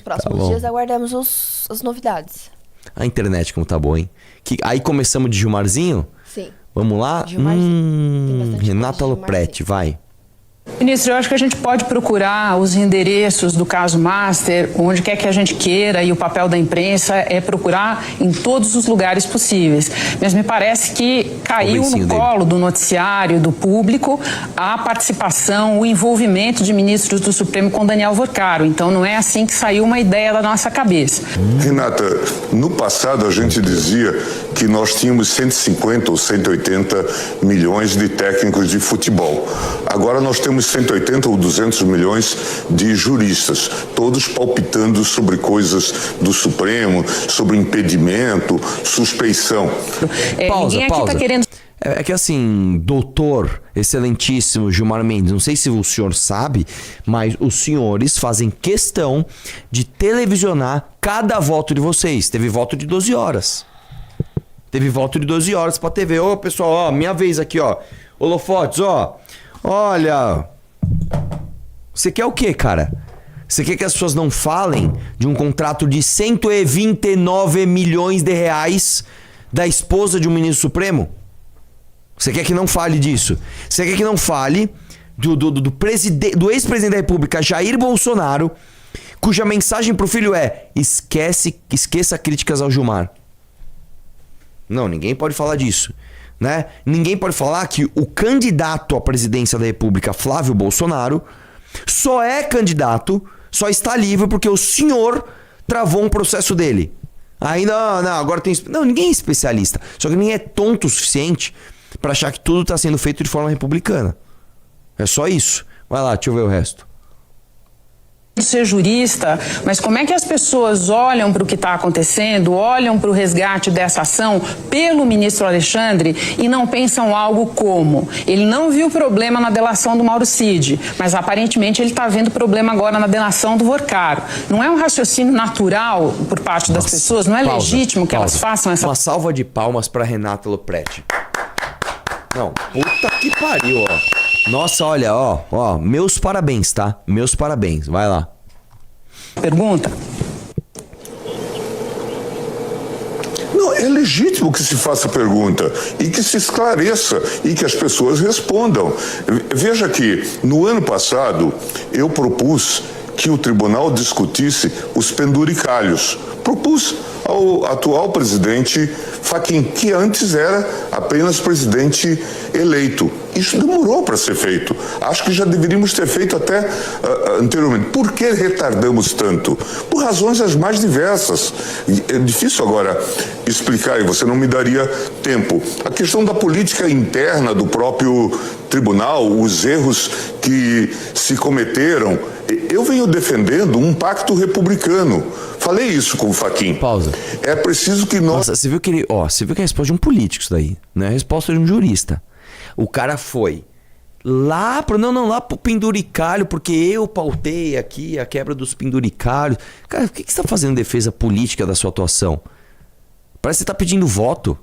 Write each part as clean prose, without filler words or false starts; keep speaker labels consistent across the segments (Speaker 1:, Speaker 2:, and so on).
Speaker 1: próximos dias aguardamos as novidades.
Speaker 2: A internet como tá boa, hein? Aí começamos de Gilmarzinho?
Speaker 1: Sim.
Speaker 2: Vamos lá? Renata Lopretti, vai.
Speaker 3: Ministro, eu acho que a gente pode procurar os endereços do caso Master, onde quer que a gente queira, e o papel da imprensa é procurar em todos os lugares possíveis. Mas me parece que caiu no colo do noticiário, do público, a participação, o envolvimento de ministros do Supremo com Daniel Worcaro. Então não é assim que saiu uma ideia da nossa cabeça.
Speaker 4: Renata, no passado a gente dizia que nós tínhamos 150 ou 180 milhões de técnicos de futebol. Agora nós temos 180 ou 200 milhões de juristas, todos palpitando sobre coisas do Supremo, sobre impedimento, suspeição.
Speaker 2: Pausa. Tá querendo... É que assim, doutor, excelentíssimo Gilmar Mendes, não sei se o senhor sabe, mas os senhores fazem questão de televisionar cada voto de vocês. Teve voto de 12 horas. Teve voto de 12 horas pra TV. Ô, pessoal, ó, minha vez aqui, ó. Holofotes, ó. Olha, você quer o quê, cara? Você quer que as pessoas não falem de um contrato de 129 milhões de reais da esposa de um ministro supremo? Você quer que não fale disso? Você quer que não fale do ex-presidente da República, Jair Bolsonaro, cuja mensagem pro filho é: esqueça críticas ao Gilmar. Não, ninguém pode falar disso. Né? Ninguém pode falar que o candidato à presidência da República, Flávio Bolsonaro, só é candidato, só está livre porque o senhor travou um processo dele. Aí não, agora tem... Não, ninguém é especialista. Só que ninguém é tonto o suficiente para achar que tudo está sendo feito de forma republicana. É só isso. Vai lá, deixa eu ver o resto.
Speaker 3: Ser jurista, mas como é que as pessoas olham para o que está acontecendo, olham para o resgate dessa ação pelo ministro Alexandre e não pensam algo como: ele não viu problema na delação do Mauro Cid, mas aparentemente ele está vendo problema agora na delação do Worcaro. Não é um raciocínio natural por parte das pessoas? Não é legítimo que elas façam essa...
Speaker 2: Uma salva de palmas para Renata Lopretti. Não, puta que pariu, ó. Nossa, olha, ó, meus parabéns, tá? Meus parabéns, vai lá.
Speaker 3: Pergunta.
Speaker 4: Não, é legítimo que se faça pergunta e que se esclareça e que as pessoas respondam. Veja que no ano passado eu propus que o tribunal discutisse os penduricalhos. Propus ao atual presidente Fachin, que antes era apenas presidente eleito. Isso demorou para ser feito. Acho que já deveríamos ter feito até anteriormente. Por que retardamos tanto? Por razões as mais diversas. É difícil agora explicar, e você não me daria tempo. A questão da política interna do próprio tribunal, os erros que se cometeram. Eu venho defendendo um pacto republicano. Falei isso com o Fachin.
Speaker 2: Pausa.
Speaker 4: É preciso que nós...
Speaker 2: Nossa, você viu que você viu que é a resposta de um político isso daí, não é a resposta de um jurista. O cara foi lá pro penduricalho, porque eu pautei aqui a quebra dos penduricalhos. Cara, o que você tá fazendo em defesa política da sua atuação? Parece que você tá pedindo voto.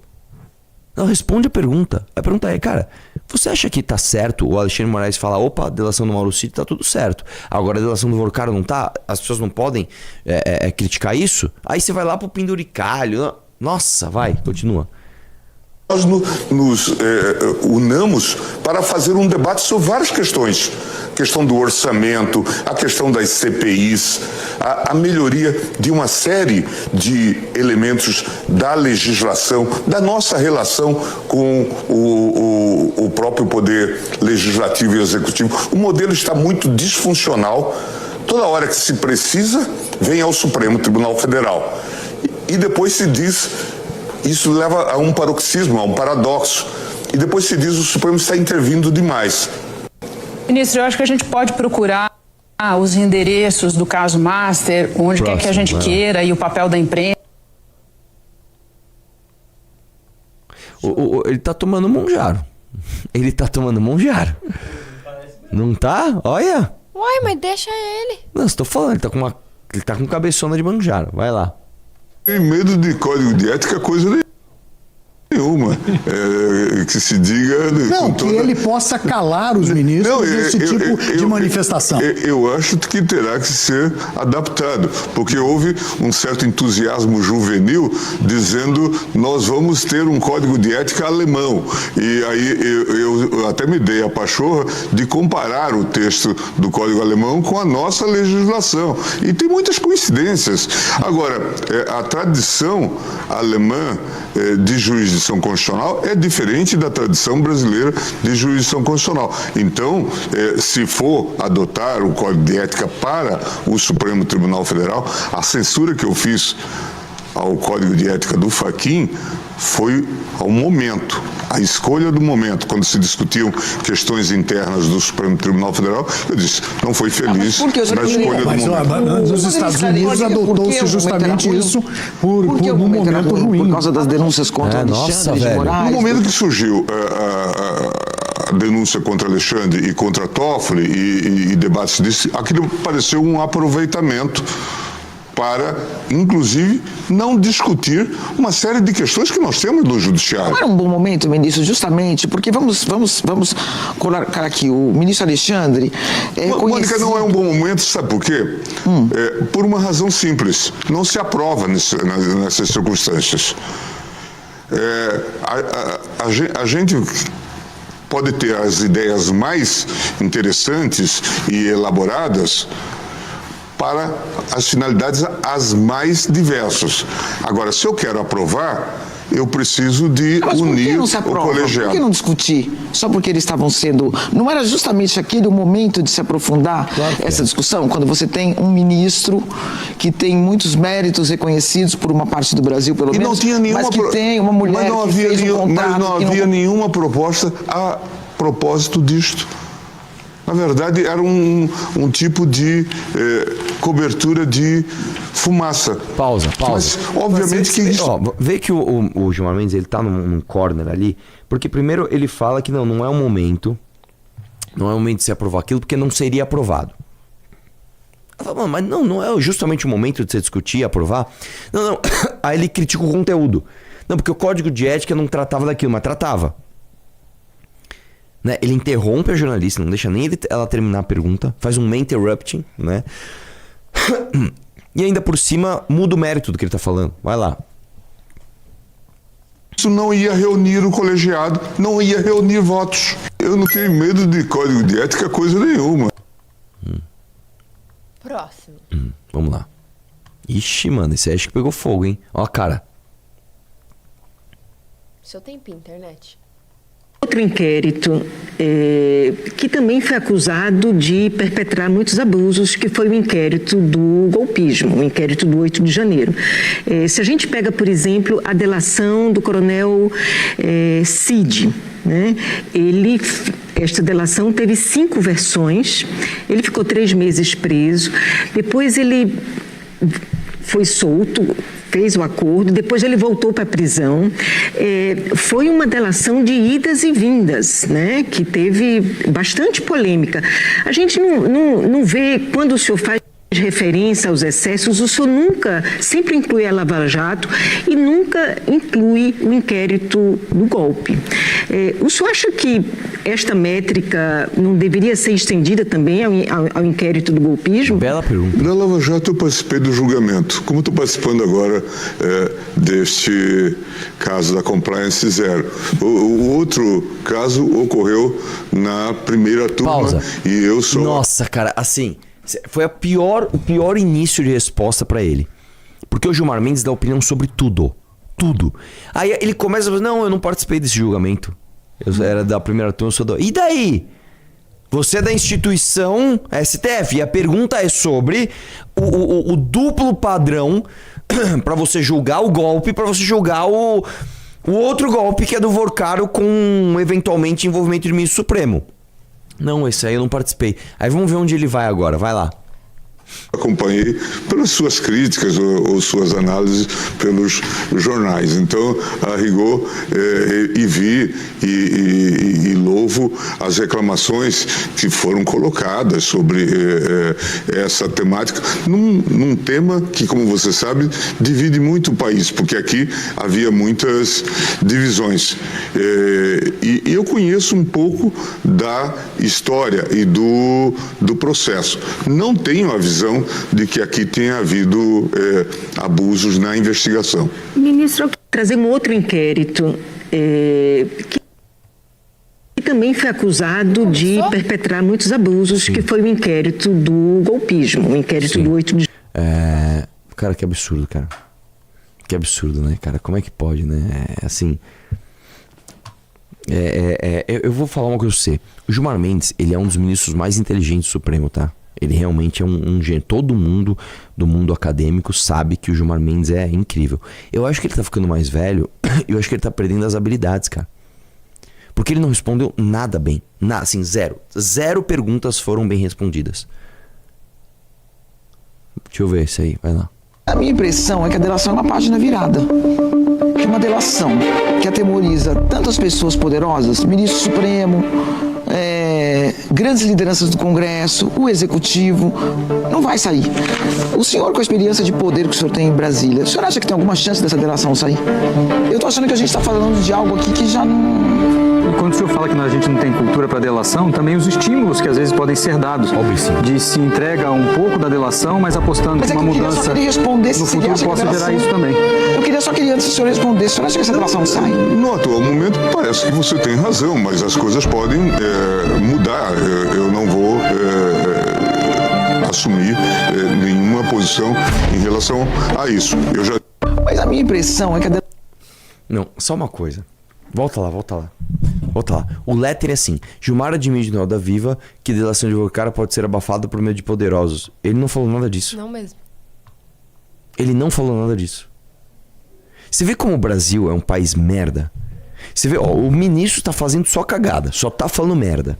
Speaker 2: Não, responde a pergunta. A pergunta é, cara, você acha que tá certo o Alexandre Moraes falar: opa, a delação do Mauro Cid tá tudo certo, agora a delação do Worcaro não tá? As pessoas não podem criticar isso? Aí você vai lá pro penduricalho. Nossa, vai, continua.
Speaker 4: Nós nos unamos para fazer um debate sobre várias questões. A questão do orçamento, a questão das CPIs, a melhoria de uma série de elementos da legislação, da nossa relação com o próprio poder legislativo e executivo. O modelo está muito disfuncional. Toda hora que se precisa, vem ao Supremo Tribunal Federal. E depois se diz... Isso leva a um paroxismo, a um paradoxo. E depois se diz: o Supremo está intervindo demais.
Speaker 3: Ministro, eu acho que a gente pode procurar os endereços do caso Master, onde quer que a gente queira, e o papel da imprensa.
Speaker 2: Ele tá tomando Monjaro. Ele tá tomando Monjaro. Não tá? Olha.
Speaker 1: Uai, mas deixa ele.
Speaker 2: Não, estou falando, ele tá com cabeçona de Monjaro. Vai lá.
Speaker 4: Tem medo de código de ética, coisa nenhuma que se diga...
Speaker 5: Não, que ele possa calar os ministros nesse tipo de manifestação.
Speaker 4: Eu acho que terá que ser adaptado, porque houve um certo entusiasmo juvenil dizendo nós vamos ter um código de ética alemão. E aí eu até me dei a pachorra de comparar o texto do código alemão com a nossa legislação. E tem muitas coincidências. Agora, a tradição alemã de jurisdição constitucional é diferente da tradição brasileira de jurisdição constitucional. Então, se for adotar o Código de Ética para o Supremo Tribunal Federal, a censura que eu fiz ao Código de Ética do Fachin foi ao momento, a escolha do momento, quando se discutiam questões internas do Supremo Tribunal Federal, eu disse, não foi feliz na escolha do momento.
Speaker 5: Mas os Estados Unidos adotou-se justamente isso por um momento ruim.
Speaker 6: Por causa das denúncias contra Alexandre de Moraes.
Speaker 4: No momento que surgiu a denúncia contra Alexandre e contra Toffoli e debates disso, aquilo pareceu um aproveitamento para, inclusive, não discutir uma série de questões que nós temos no judiciário.
Speaker 6: Não era um bom momento, ministro, justamente porque vamos colocar aqui, o ministro Alexandre
Speaker 4: Mônica, não é um bom momento, sabe por quê? Por uma razão simples, não se aprova nessas circunstâncias. A gente pode ter as ideias mais interessantes e elaboradas para as finalidades as mais diversas. Agora, se eu quero aprovar, eu preciso de unir o colegiado.
Speaker 6: Por que não discutir? Só porque eles estavam sendo... Não era justamente aquele o momento de se aprofundar essa discussão? Quando você tem um ministro que tem muitos méritos reconhecidos por uma parte do Brasil, pelo menos,
Speaker 4: não tinha nenhuma
Speaker 6: mas que tem uma mulher que fez um contrato...
Speaker 4: Mas não havia nenhuma proposta a propósito disto. Na verdade, era um tipo de cobertura de fumaça.
Speaker 2: Pausa.
Speaker 4: Mas, obviamente,
Speaker 2: vê que o Gilmar Mendes, ele tá num corner ali, porque primeiro ele fala que não é um momento de se aprovar aquilo, porque não seria aprovado. Eu falo, mas não é justamente o momento de você discutir e aprovar? Não. Aí ele critica o conteúdo. Não, porque o Código de Ética não tratava daquilo, mas tratava. Né? Ele interrompe a jornalista, não deixa nem ela terminar a pergunta, faz um main interrupting, né? E ainda por cima muda o mérito do que ele tá falando. Vai lá.
Speaker 4: Isso não ia reunir o colegiado, não ia reunir votos. Eu não tenho medo de código de ética, coisa nenhuma.
Speaker 1: Próximo.
Speaker 2: Vamos lá. Ixi, mano, esse aí acho que pegou fogo, hein? Ó a cara.
Speaker 1: Seu tempinho, internet.
Speaker 7: Outro inquérito que também foi acusado de perpetrar muitos abusos, que foi o inquérito do golpismo, o inquérito do 8 de janeiro. Se a gente pega, por exemplo, a delação do coronel Cid, né? Esta delação teve 5 versões, ele ficou 3 meses preso, depois ele foi solto, fez o acordo, depois ele voltou para a prisão. Foi uma delação de idas e vindas, né, que teve bastante polêmica. A gente não vê, quando o senhor faz referência aos excessos, o senhor sempre inclui a Lava Jato e nunca inclui o inquérito do golpe. O senhor acha que esta métrica não deveria ser estendida também ao inquérito do golpismo?
Speaker 2: Bela pergunta.
Speaker 4: Na Lava Jato eu participei do julgamento. Como estou participando agora deste caso da Compliance Zero. O outro caso ocorreu na primeira turma.
Speaker 2: Pausa.
Speaker 4: E eu sou...
Speaker 2: Nossa, cara, assim... Foi o pior início de resposta pra ele. Porque o Gilmar Mendes dá opinião sobre tudo. Tudo. Aí ele começa a falar, não, eu não participei desse julgamento. Eu era da primeira turma, eu sou do... E daí? Você é da instituição STF. E a pergunta é sobre o duplo padrão pra você julgar o golpe, pra você julgar o outro golpe que é do Vorcaro com eventualmente envolvimento do ministro Supremo. Não, esse aí eu não participei. Aí vamos ver onde ele vai agora. Vai lá.
Speaker 4: Acompanhei pelas suas críticas ou suas análises pelos jornais. Então, a rigor, e vi e louvo as reclamações que foram colocadas sobre essa temática, num tema que, como você sabe, divide muito o país, porque aqui havia muitas divisões. E eu conheço um pouco da história e do processo. Não tenho a visão de que aqui tenha havido abusos na investigação.
Speaker 7: Ministro, trazer um outro inquérito que também foi acusado de perpetrar muitos abusos, que foi o inquérito do golpismo, o inquérito do 8 de
Speaker 2: janeiro. Cara, que absurdo, cara. Que absurdo, né, cara? Como é que pode, né? Assim... eu vou falar uma coisa pra você. O Gilmar Mendes, ele é um dos ministros mais inteligentes do Supremo, tá? Ele realmente é um gênio. Todo mundo do mundo acadêmico sabe que o Gilmar Mendes é incrível. Eu acho que ele tá ficando mais velho. Eu acho que ele tá perdendo as habilidades, cara. Porque ele não respondeu nada bem. Nada, assim, zero. Zero perguntas foram bem respondidas. Deixa eu ver isso aí, vai lá.
Speaker 6: A minha impressão é que a delação é uma página virada. Que uma delação que atemoriza tantas pessoas poderosas, ministro Supremo, grandes lideranças do Congresso, o Executivo, não vai sair. O senhor, com a experiência de poder que o senhor tem em Brasília, o senhor acha que tem alguma chance dessa delação sair? Eu tô achando que a gente está falando de algo aqui que já não...
Speaker 8: E quando o senhor fala que a gente não tem cultura para delação, também os estímulos que às vezes podem ser dados. De se entrega um pouco da delação, mas apostando que uma mudança no futuro possa gerar isso também.
Speaker 6: Eu só queria antes que o senhor respondesse. O senhor acha que essa delação sai?
Speaker 4: No atual momento parece que você tem razão, mas as coisas podem mudar. Eu não vou assumir nenhuma posição em relação a isso.
Speaker 6: Mas a minha impressão é que
Speaker 2: Não, só uma coisa. Volta lá. O letter é assim: Gilmar admite no Roda Viva que delação de advogado pode ser abafada por meio de poderosos. Ele não falou nada disso.
Speaker 1: Não mesmo.
Speaker 2: Ele não falou nada disso. Você vê como o Brasil é um país merda? Você vê, o ministro tá fazendo só cagada, só tá falando merda.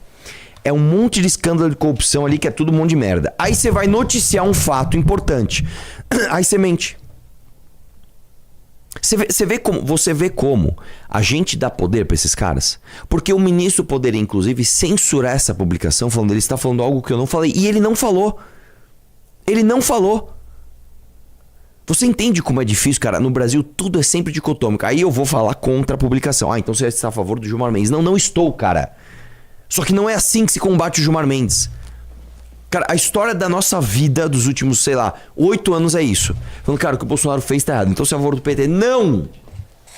Speaker 2: É um monte de escândalo de corrupção ali que é tudo um monte de merda. Aí você vai noticiar um fato importante. Aí você mente. Você vê como a gente dá poder pra esses caras? Porque o ministro poderia, inclusive, censurar essa publicação, falando ele está falando algo que eu não falei. E ele não falou. Ele não falou. Você entende como é difícil, cara? No Brasil tudo é sempre dicotômico. Aí eu vou falar contra a publicação. Então você está a favor do Gilmar Mendes. Não estou, cara. Só que não é assim que se combate o Gilmar Mendes. Cara, a história da nossa vida dos últimos, 8 anos é isso. Falando, cara, o que o Bolsonaro fez tá errado. Então você é a favor do PT. Não!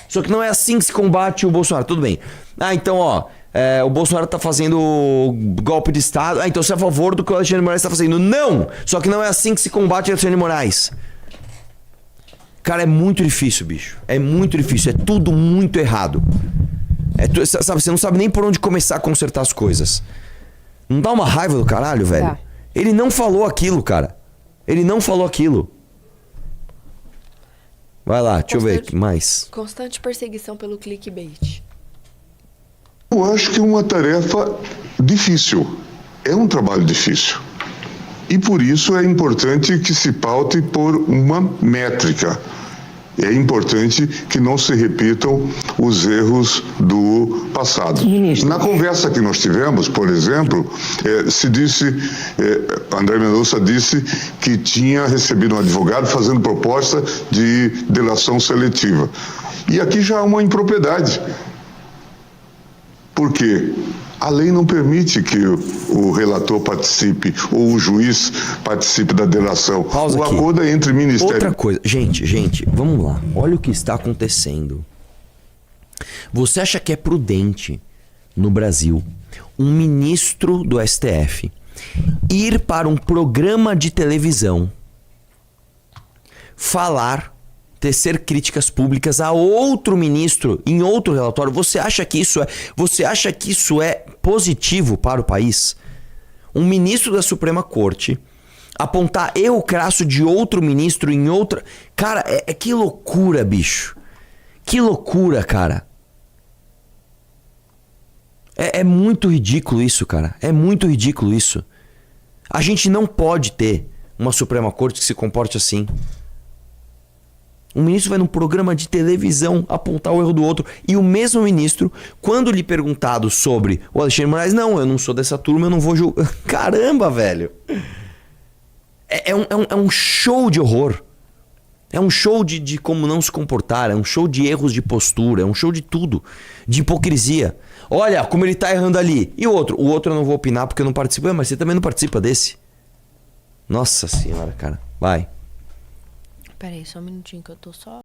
Speaker 2: Só que não é assim que se combate o Bolsonaro. Tudo bem. Então, o Bolsonaro tá fazendo golpe de Estado. Então você é a favor do que o Alexandre de Moraes tá fazendo. Não! Só que não é assim que se combate o Alexandre de Moraes. Cara, é muito difícil, bicho. É muito difícil. É tudo muito errado. Sabe, você não sabe nem por onde começar a consertar as coisas. Não dá uma raiva do caralho, velho?
Speaker 1: Tá.
Speaker 2: Ele não falou aquilo, cara. Ele não falou aquilo. Vai lá, deixa eu ver aqui mais.
Speaker 1: Constante perseguição pelo clickbait.
Speaker 4: Eu acho que é uma tarefa difícil. É um trabalho difícil. E por isso é importante que se paute por uma métrica. É importante que não se repitam os erros do passado. Na conversa que nós tivemos, por exemplo, André Mendonça disse que tinha recebido um advogado fazendo proposta de delação seletiva. E aqui já há uma impropriedade. Por quê? A lei não permite que o relator participe ou o juiz participe da delação.
Speaker 2: Pausa
Speaker 4: o
Speaker 2: aqui.
Speaker 4: Acordo é entre ministérios.
Speaker 2: Outra coisa. Gente, vamos lá. Olha o que está acontecendo. Você acha que é prudente, no Brasil, um ministro do STF ir para um programa de televisão tecer críticas públicas a outro ministro em outro relatório? Você acha que isso é positivo para o país? Um ministro da Suprema Corte apontar erro crasso de outro ministro em outra... Cara, que loucura, bicho. Que loucura, cara. É muito ridículo isso, cara. É muito ridículo isso. A gente não pode ter uma Suprema Corte que se comporte assim. Um ministro vai num programa de televisão apontar o erro do outro. E o mesmo ministro, quando lhe perguntado sobre o Alexandre de Moraes, não, eu não sou dessa turma, eu não vou julgar. Caramba, velho. É um show de horror. É um show de como não se comportar. É um show de erros de postura. É um show de tudo. De hipocrisia. Olha como ele tá errando ali. E o outro? O outro eu não vou opinar porque eu não participo. Mas você também não participa desse? Nossa senhora, cara. Vai.
Speaker 1: Peraí, só um minutinho que eu tô só...